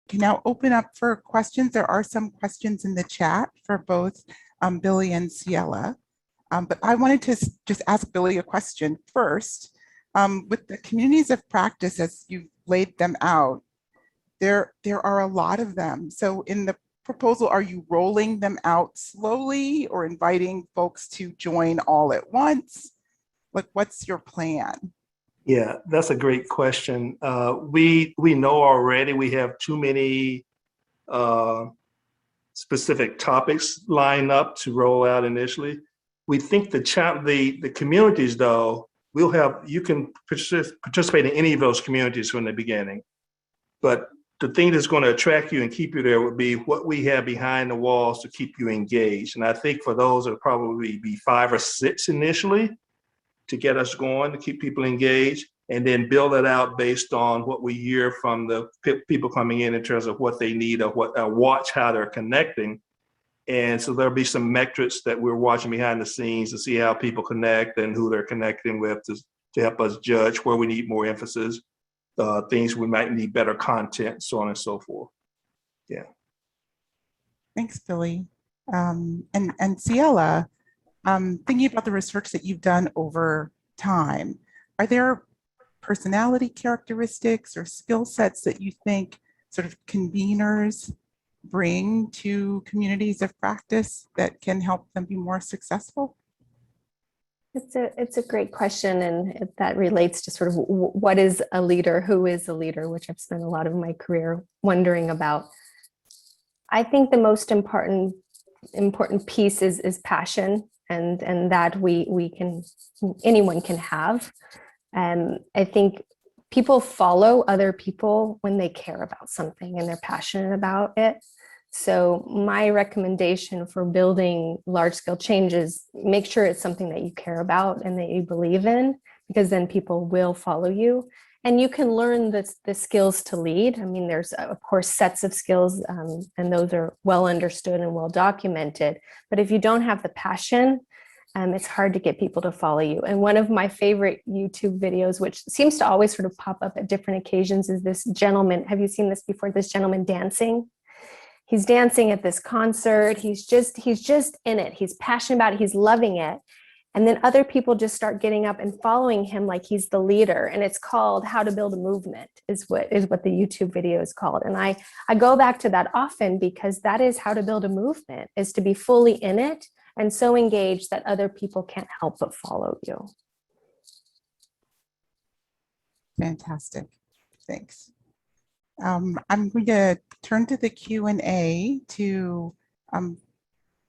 can now open up for questions. There are some questions in the chat for both Billy and Ciela. But I wanted to just ask Billy a question first. With the communities of practice, as you've laid them out, there are a lot of them. So in the proposal, are you rolling them out slowly or inviting folks to join all at once? Like, what's your plan? Yeah, that's a great question. We know already we have too many specific topics lined up to roll out initially. We think the communities, though, you can participate in any of those communities from the beginning. But the thing that's going to attract you and keep you there would be what we have behind the walls to keep you engaged. And I think for those, it'll probably be 5 or 6 initially to get us going, to keep people engaged, and then build it out based on what we hear from the people coming in terms of what they need or watch how they're connecting. And so there'll be some metrics that we're watching behind the scenes to see how people connect and who they're connecting with to help us judge where we need more emphasis, things we might need better content, so on and so forth. Yeah. Thanks, Billy. And Ciela, thinking about the research that you've done over time, are there personality characteristics or skill sets that you think sort of conveners bring to communities of practice that can help them be more successful? It's a great question, and that relates to sort of what is a leader, who is a leader, which I've spent a lot of my career wondering about. I think the most important piece is passion, and that anyone can have. I think people follow other people when they care about something and they're passionate about it. So my recommendation for building large-scale change is make sure it's something that you care about and that you believe in, because then people will follow you. And you can learn the skills to lead. I mean, there's, of course, sets of skills, and those are well understood and well documented. But if you don't have the passion, it's hard to get people to follow you. And one of my favorite YouTube videos, which seems to always sort of pop up at different occasions, is this gentleman. Have you seen this before? This gentleman dancing. He's dancing at this concert. He's just in it. He's passionate about it. He's loving it. And then other people just start getting up and following him like he's the leader. And it's called How to Build a Movement is what the YouTube video is called. And I go back to that often, because that is how to build a movement, is to be fully in it and so engaged that other people can't help but follow you. Fantastic, thanks. I'm going to turn to the Q&A to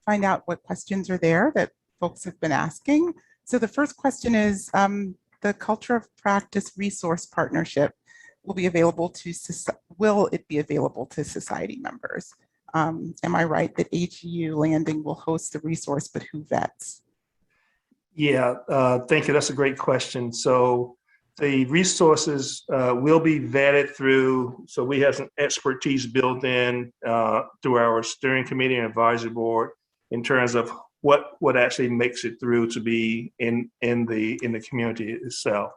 find out what questions are there that folks have been asking. So the first question is, the Culture of Practice Resource Partnership will it be available to society members? Am I right that AGU Landing will host the resource, but who vets? Yeah, thank you. That's a great question. So the resources will be vetted through, so we have some expertise built in through our steering committee and advisory board in terms of what actually makes it through to be in the community itself.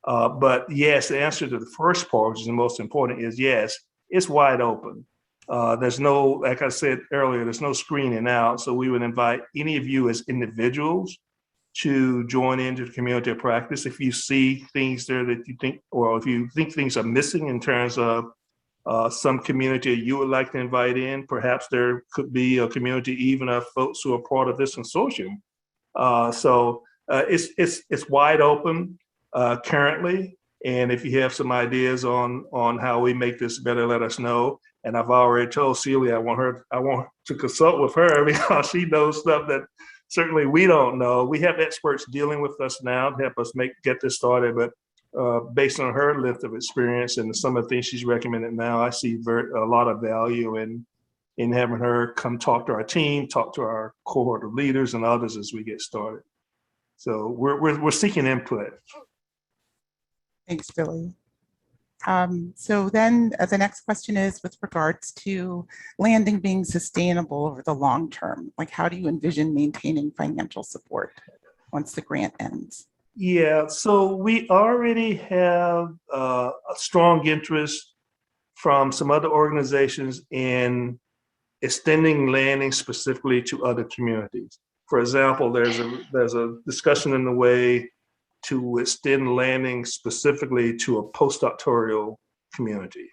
But yes, the answer to the first part, which is the most important, is yes, it's wide open. There's no, like I said earlier, there's no screening out. So we would invite any of you as individuals to join into the community of practice. If you see things there that you think, or if you think things are missing in terms of some community you would like to invite in, perhaps there could be a community even of folks who are part of this consortium. So it's wide open currently. And if you have some ideas on how we make this better, let us know. And I've already told Celia I want to consult with her because she knows stuff that certainly we don't know. We have experts dealing with us now to help us get this started, but based on her length of experience and some of the things she's recommended now, I see a lot of value in having her come talk to our team, talk to our cohort of leaders and others as we get started. So we're seeking input. Thanks, Billy. So then the next question is with regards to Landing being sustainable over the long term. Like, how do you envision maintaining financial support once the grant ends? Yeah, so we already have a strong interest from some other organizations in extending landing specifically to other communities. For example, there's a discussion in the way to extend landing specifically to a postdoctoral community,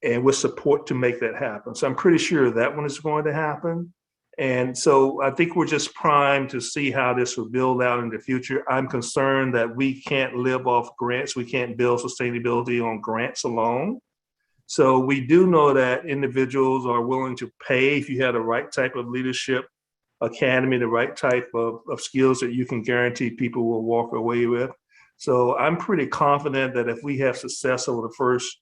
and with support to make that happen. So I'm pretty sure that one is going to happen. And so I think we're just primed to see how this will build out in the future. I'm concerned that we can't live off grants. We can't build sustainability on grants alone. So we do know that individuals are willing to pay if you have the right type of leadership academy, the right type of skills that you can guarantee people will walk away with. So I'm pretty confident that if we have success over the first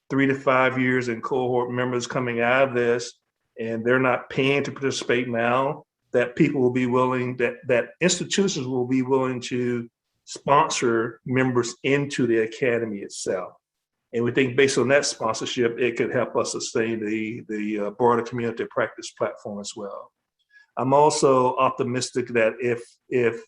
3 to 5 years and cohort members coming out of this, and they're not paying to participate now, that people will be willing, that institutions will be willing to sponsor members into the academy itself. And we think based on that sponsorship, it could help us sustain the broader community practice platform as well. I'm also optimistic that if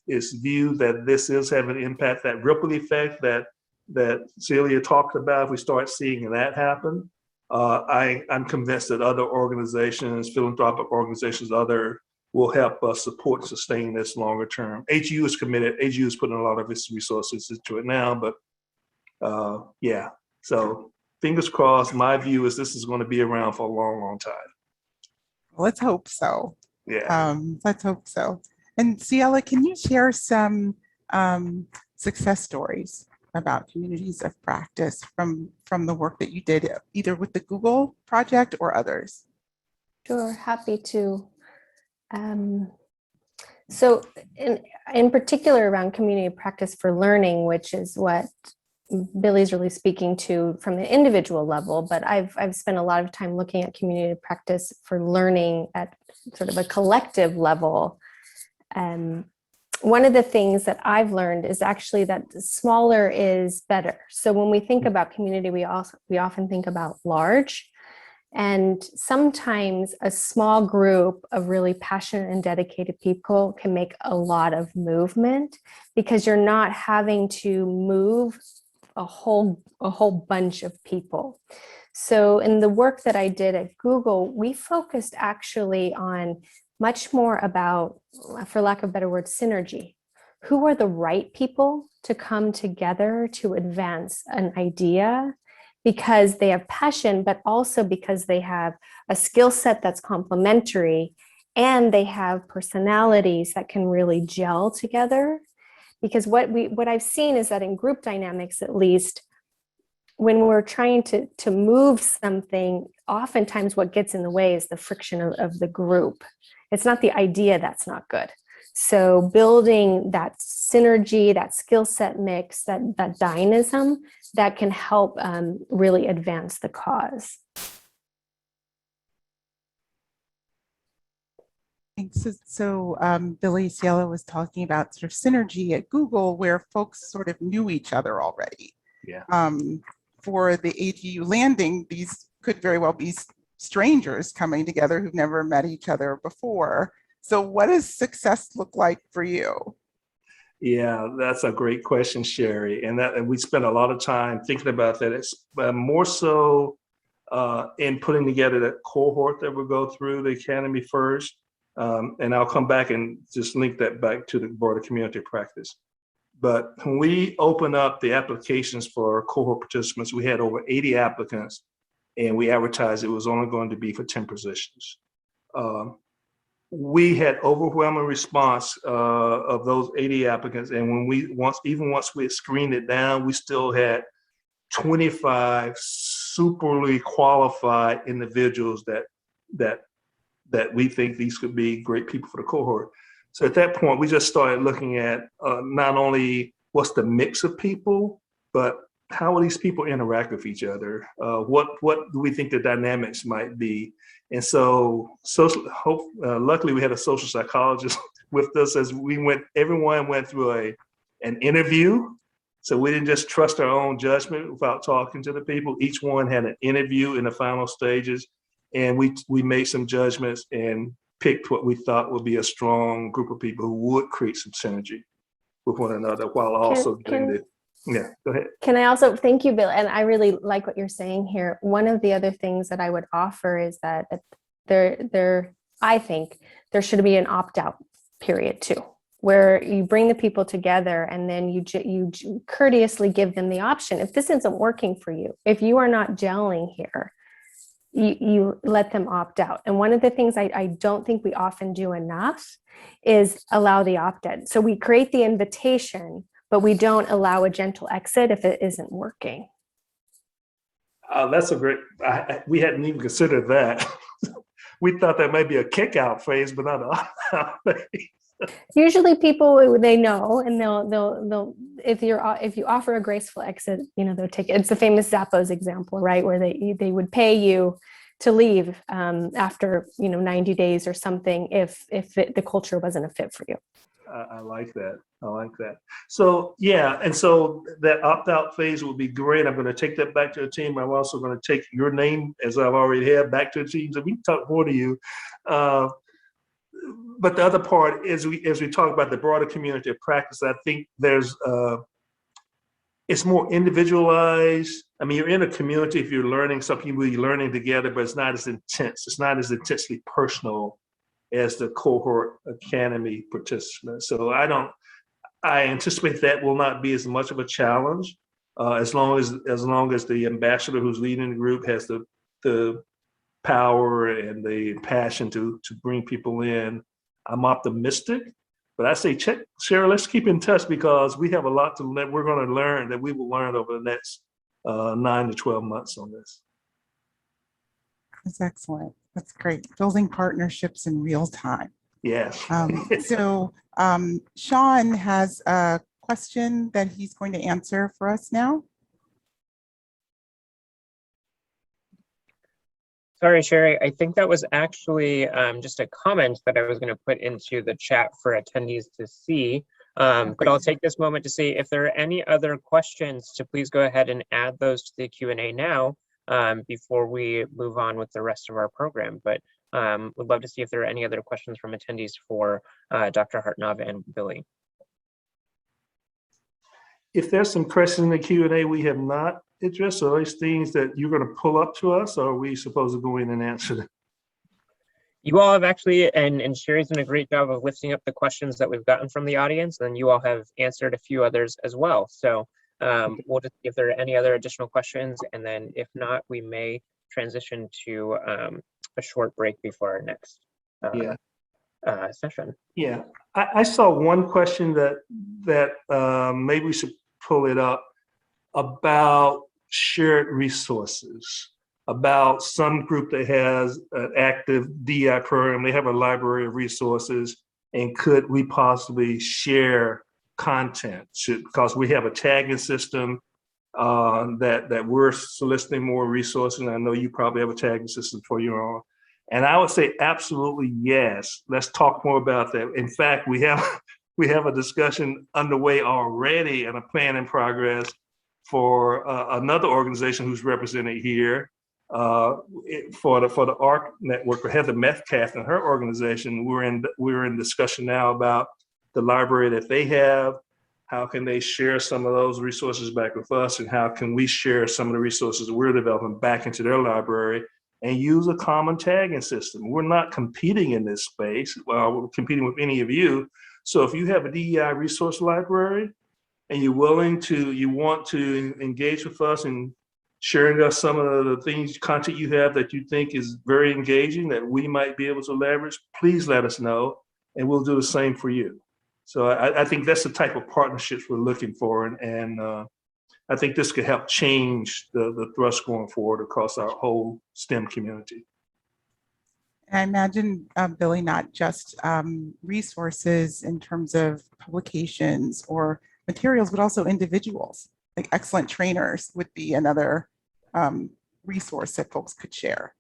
it's viewed that this is having an impact, that ripple effect that Celia talked about, if we start seeing that happen, I'm convinced that other organizations, philanthropic organizations, will help us support and sustain this longer term. HU is committed. HU is putting a lot of its resources into it now, but yeah. So fingers crossed. My view is this is going to be around for a long, long time. Let's hope so. Yeah. Let's hope so. And Ciela, can you share some success stories about communities of practice from the work that you did either with the Google project or others? Sure, happy to. So in particular around community practice for learning, which is what Billy's really speaking to from the individual level, but I've spent a lot of time looking at community practice for learning at sort of a collective level. One of the things that I've learned is actually that smaller is better. So when we think about community, we often think about large, and sometimes a small group of really passionate and dedicated people can make a lot of movement because you're not having to move a whole bunch of people. So in the work that I did at Google, we focused actually on much more about, for lack of a better word, synergy. Who are the right people to come together to advance an idea because they have passion, but also because they have a skill set that's complementary and they have personalities that can really gel together. Because what I've seen is that in group dynamics, at least, when we're trying to move something, oftentimes what gets in the way is the friction of the group. It's not the idea that's not good. So building that synergy, that skill set mix, that dynamism, that can help really advance the cause. Thanks. So Billy, Ciela was talking about sort of synergy at Google where folks sort of knew each other already. Yeah. For the AGU landing, these could very well be strangers coming together who've never met each other before. So what does success look like for you? Yeah, that's a great question, Shari. And we spent a lot of time thinking about that. It's more so in putting together that cohort that will go through the academy first. And I'll come back and just link that back to the broader community practice. But when we opened up the applications for cohort participants, we had over 80 applicants, and we advertised it was only going to be for 10 positions. We had overwhelming response of those 80 applicants, and when once we had screened it down, we still had 25 superly qualified individuals that we think these could be great people for the cohort. So at that point, we just started looking at not only what's the mix of people, but how will these people interact with each other? What do we think the dynamics might be? And so luckily we had a social psychologist with us as everyone went through an interview. So we didn't just trust our own judgment without talking to the people. Each one had an interview in the final stages. And we made some judgments and picked what we thought would be a strong group of people who would create some synergy with one another while also getting Yeah, go ahead. Can I also thank you, Bill? And I really like what you're saying here. One of the other things that I would offer is that I think there should be an opt-out period too, where you bring the people together and then you courteously give them the option. If this isn't working for you, if you are not gelling here, you let them opt out. And one of the things I don't think we often do enough is allow the opt-in. So we create the invitation, but we don't allow a gentle exit if it isn't working. That's a great, we hadn't even considered that. We thought that might be a kick out phase, but not an opt-out phase. Usually people, they know, and they'll if you offer a graceful exit, they'll take it. It's the famous Zappos example, right? Where they would pay you to leave after 90 days or something if the culture wasn't a fit for you. I like that. I like that. So yeah, and so that opt-out phase will be great. I'm going to take that back to the team. I'm also going to take your name, as I've already had, back to the team, so we can talk more to you. But the other part is, as we talk about the broader community of practice, I think there's it's more individualized. I mean, you're in a community if you're learning something, you're learning together, but it's not as intense. It's not as intensely personal as the cohort academy participants. So I anticipate that will not be as much of a challenge as long as the ambassador who's leading the group has the power and the passion to bring people in. I'm optimistic, but I say, Shari, let's keep in touch, because we have a lot we're going to learn, that we will learn over the next 9 to 12 months on this. That's excellent. That's great. Building partnerships in real time. Yes. So Sean has a question that he's going to answer for us now. Sorry, Shari, I think that was actually just a comment that I was going to put into the chat for attendees to see. But I'll take this moment to see if there are any other questions, to please go ahead and add those to the Q&A now before we move on with the rest of our program. But would love to see if there are any other questions from attendees for Dr. Hartanov and Billy. If there's some questions in the Q&A we have not addressed, or those things that you're going to pull up to us, or are we supposed to go in and answer them? You all have actually, and Shari's done a great job of lifting up the questions that we've gotten from the audience, and you all have answered a few others as well. So we'll just see if there are any other additional questions, and then if not, we may transition to a short break before our next session. Yeah, I saw one question that maybe we should pull it up, about shared resources, about some group that has an active DI program. They have a library of resources, and could we possibly share content? Because we have a tagging system that we're soliciting more resources, and I know you probably have a tagging system for your own. And I would say absolutely yes. Let's talk more about that. In fact, we have a discussion underway already, and a plan in progress for another organization who's represented here for the ARC network, or Heather Metcalf and her organization. We're in discussion now about the library that they have. How can they share some of those resources back with us, and how can we share some of the resources we're developing back into their library and use a common tagging system? We're not competing in this space. Well, we're competing with any of you. So if you have a DEI resource library and you want to engage with us in sharing us some of the content you have that you think is very engaging, that we might be able to leverage, please let us know, and we'll do the same for you. So I think that's the type of partnerships we're looking for, and I think this could help change the thrust going forward across our whole STEM community. I imagine, Billy, not just resources in terms of publications or materials, but also individuals. Like excellent trainers would be another resource that folks could share.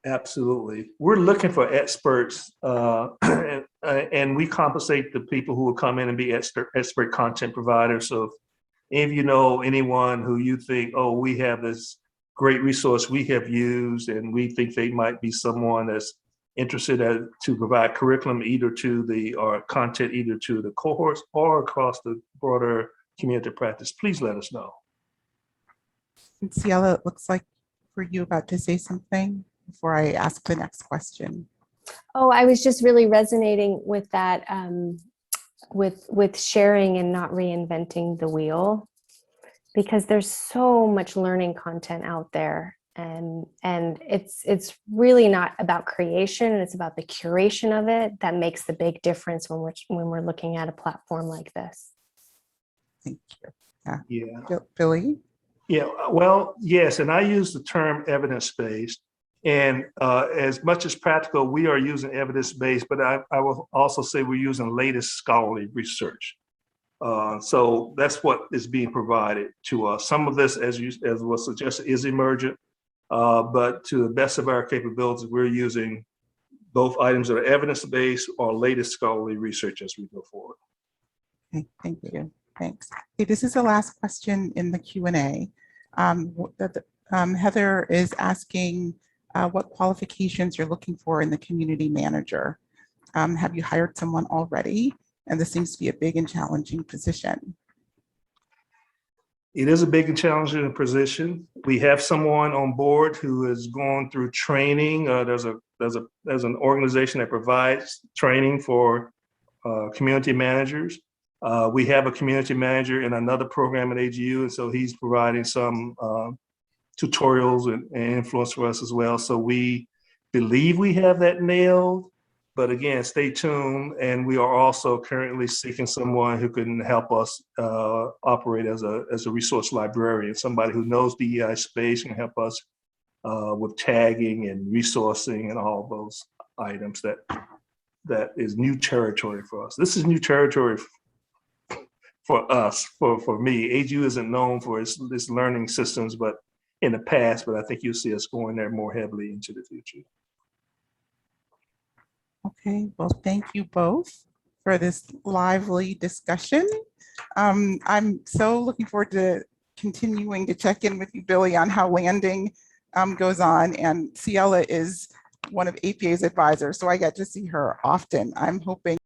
Absolutely. We're looking for experts, and we compensate the people who will come in and be expert content providers. So if you know anyone who you think, oh, we have this great resource we have used, and we think they might be someone that's interested to provide curriculum or content either to the cohorts or across the broader community practice, please let us know. And Ciela, it looks like were you about to say something before I ask the next question? Oh, I was just really resonating with that, with sharing and not reinventing the wheel, because there's so much learning content out there, and it's really not about creation, it's about the curation of it that makes the big difference when we're looking at a platform like this. Thank you. Yeah. Billy? Yeah, well, yes, and I use the term evidence-based. And as much as practical, we are using evidence-based, but I will also say we're using latest scholarly research. So that's what is being provided to us. Some of this, as was suggested, is emergent, but to the best of our capabilities, we're using both items that are evidence-based or latest scholarly research as we go forward. Okay, thank you. Thanks. Okay, this is the last question in the Q&A. Heather is asking what qualifications you're looking for in the community manager. Have you hired someone already? And this seems to be a big and challenging position. It is a big and challenging position. We have someone on board who is going through training. There's an organization that provides training for community managers. We have a community manager in another program at AGU, and so he's providing some tutorials and influence for us as well. So we believe we have that nailed, but again, stay tuned. And we are also currently seeking someone who can help us operate as a resource librarian, somebody who knows DEI space and help us with tagging and resourcing and all those items that is new territory for us. This is new territory for us, for me. AGU isn't known for its learning systems, but in the past, but I think you'll see us going there more heavily into the future. Okay, well, thank you both for this lively discussion. I'm so looking forward to continuing to check in with you, Billy, on how landing goes on. And Ciela is one of APA's advisors, so I get to see her often. I'm hoping